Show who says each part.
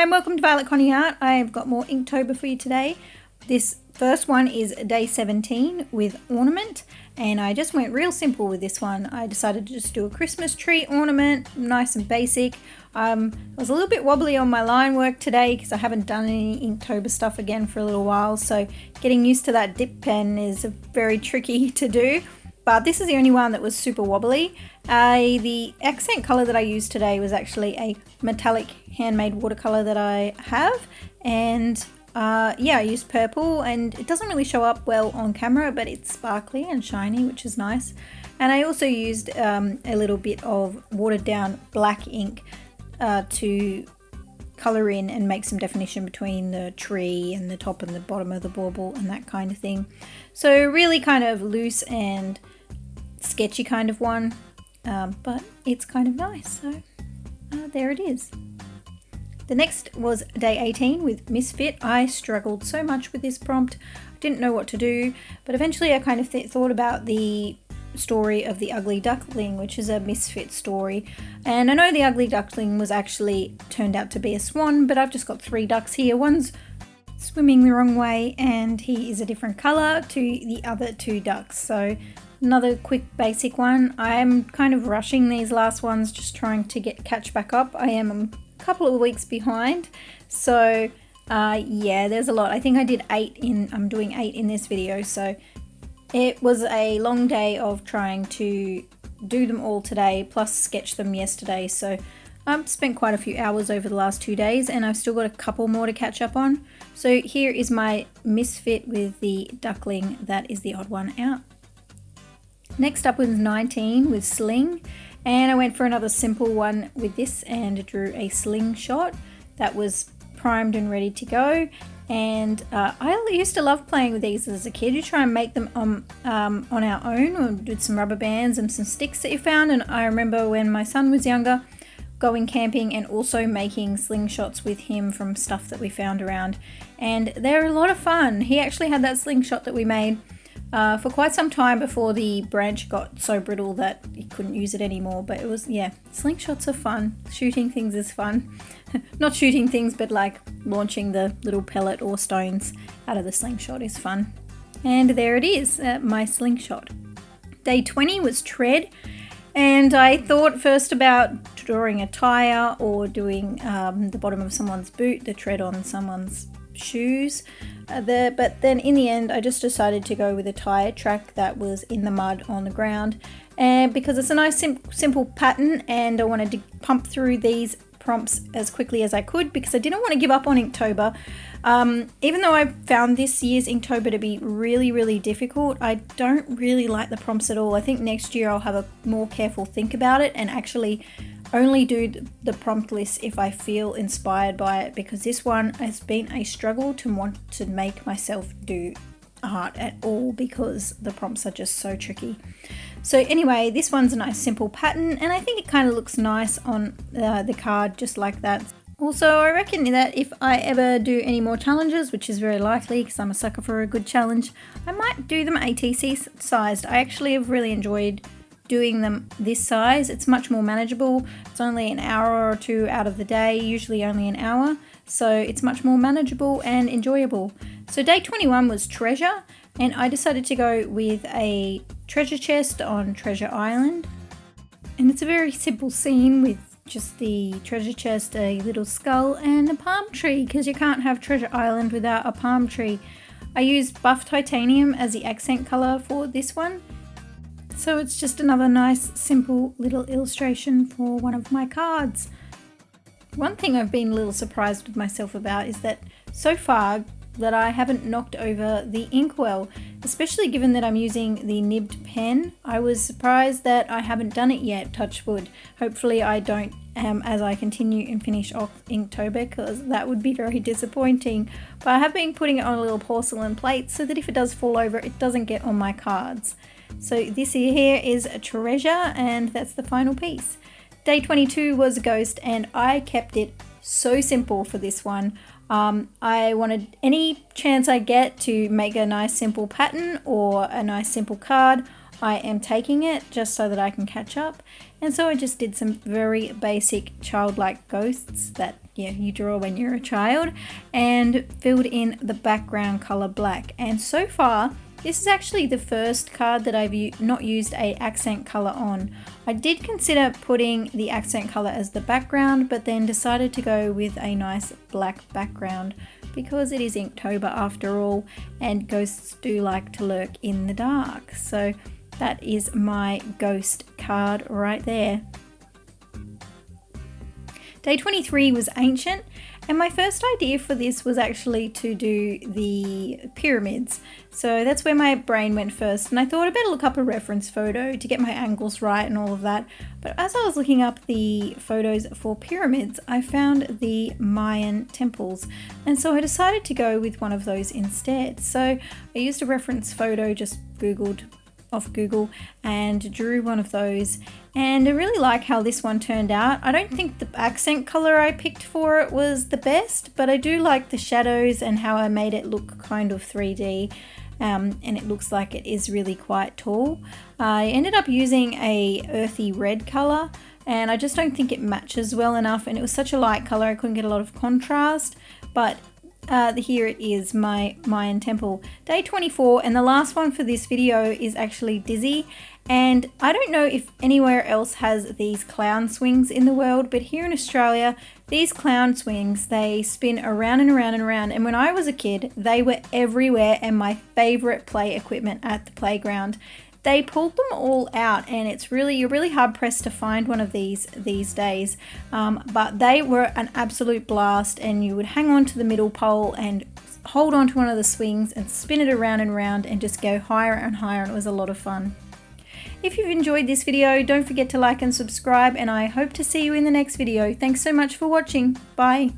Speaker 1: Hi and welcome to Violet Connie Art. I've got more Inktober for you today. This first one is day 17 with Ornament, and I just went real simple with this one. I decided to just do a Christmas tree ornament, nice and basic. I was a little bit wobbly on my line work today because I haven't done any Inktober stuff again for a little while, so getting used to that dip pen is very tricky to do. But this is the only one that was super wobbly. The accent colour that I used today was actually a metallic handmade watercolour that I have, and yeah, I used purple, and it doesn't really show up well on camera, but it's sparkly and shiny, which is nice. And I also used a little bit of watered down black ink to colour in and make some definition between the tree and the top and the bottom of the bauble and that kind of thing. So really kind of loose and sketchy kind of one, but it's kind of nice. So there it is. The next was day 18 with Misfit. I struggled so much with this prompt. I didn't know what to do, but eventually I kind of thought about the story of the ugly duckling, which is a Misfit story. And I know the ugly duckling was actually turned out to be a swan, but I've just got 3 ducks here. One's swimming the wrong way and he is a different colour to the other 2 ducks. So another quick basic one. I'm kind of rushing these last ones, just trying to catch back up. I am a couple of weeks behind, so yeah, there's a lot. I think I did 8 in, I'm doing 8 in this video, so it was a long day of trying to do them all today, plus sketch them yesterday. So I've spent quite a few hours over the last 2 days, and I've still got a couple more to catch up on. So here is my Misfit with the duckling. That is the odd one out. Next up was 19 with Sling, and I went for another simple one with this and drew a slingshot that was primed and ready to go. And I used to love playing with these as a kid. You try and make them on our own, or with some rubber bands and some sticks that you found. And I remember when my son was younger, going camping and also making slingshots with him from stuff that we found around. And they're a lot of fun. He actually had that slingshot that we made for quite some time before the branch got so brittle that you couldn't use it anymore. But it was, yeah, slingshots are fun. Shooting things is fun. Not shooting things, but like launching the little pellet or stones out of the slingshot is fun. And there it is, my slingshot. Day 20 was tread, and I thought first about drawing a tire or doing the bottom of someone's boot, the tread on someone's shoes. But then in the end I just decided to go with a tire track that was in the mud on the ground, and because it's a nice simple pattern, and I wanted to pump through these prompts as quickly as I could because I didn't want to give up on Inktober. Even though I found this year's Inktober to be really difficult, I don't really like the prompts at all. I think next year I'll have a more careful think about it and actually only do the prompt list if I feel inspired by it, because this one has been a struggle to want to make myself do art at all because the prompts are just so tricky. So anyway, this one's a nice simple pattern, and I think it kind of looks nice on the card just like that. Also, I reckon that if I ever do any more challenges, which is very likely because I'm a sucker for a good challenge, I might do them ATC sized. I actually have really enjoyed doing them this size. It's much more manageable. It's only an hour or 2 out of the day, usually only an hour, so it's much more manageable and enjoyable. So day 21 was treasure, and I decided to go with a treasure chest on Treasure Island, and it's a very simple scene with just the treasure chest, a little skull and a palm tree, because you can't have Treasure Island without a palm tree. I used buff titanium as the accent colour for this one. So it's just another nice, simple little illustration for one of my cards. One thing I've been a little surprised with myself about is that so far that I haven't knocked over the inkwell, especially given that I'm using the nibbed pen. I was surprised that I haven't done it yet, touch wood. Hopefully I don't as I continue and finish off Inktober, because that would be very disappointing. But I have been putting it on a little porcelain plate so that if it does fall over, it doesn't get on my cards. So this here is a treasure, and that's the final piece. Day 22 was a ghost, and I kept it so simple for this one. I wanted any chance I get to make a nice simple pattern or a nice simple card. I am taking it just so that I can catch up. And so I just did some very basic childlike ghosts that you draw when you're a child, and filled in the background color black. And so far, this is actually the first card that I've not used a accent color on. I did consider putting the accent color as the background, but then decided to go with a nice black background because it is Inktober after all, and ghosts do like to lurk in the dark. So that is my ghost card right there. Day 23 was ancient, and my first idea for this was actually to do the pyramids. So that's where my brain went first, and I thought I better look up a reference photo to get my angles right and all of that. But as I was looking up the photos for pyramids, I found the Mayan temples, and so I decided to go with one of those instead. So I used a reference photo, just Googled off Google, and drew one of those, and I really like how this one turned out. I don't think the accent color I picked for it was the best, but I do like the shadows and how I made it look kind of 3D, and it looks like it is really quite tall. I ended up using a earthy red color, and I just don't think it matches well enough, and it was such a light color I couldn't get a lot of contrast. But here it is, my Mayan temple. Day 24, and the last one for this video is actually Dizzy. And I don't know if anywhere else has these clown swings in the world, but here in Australia, these clown swings, they spin around and around and around. And when I was a kid, they were everywhere and my favorite play equipment at the playground. They pulled them all out, and you're really hard pressed to find one of these days. But they were an absolute blast, and you would hang on to the middle pole and hold on to one of the swings and spin it around and around and just go higher and higher, and it was a lot of fun. If you've enjoyed this video, don't forget to like and subscribe, and I hope to see you in the next video. Thanks so much for watching. Bye.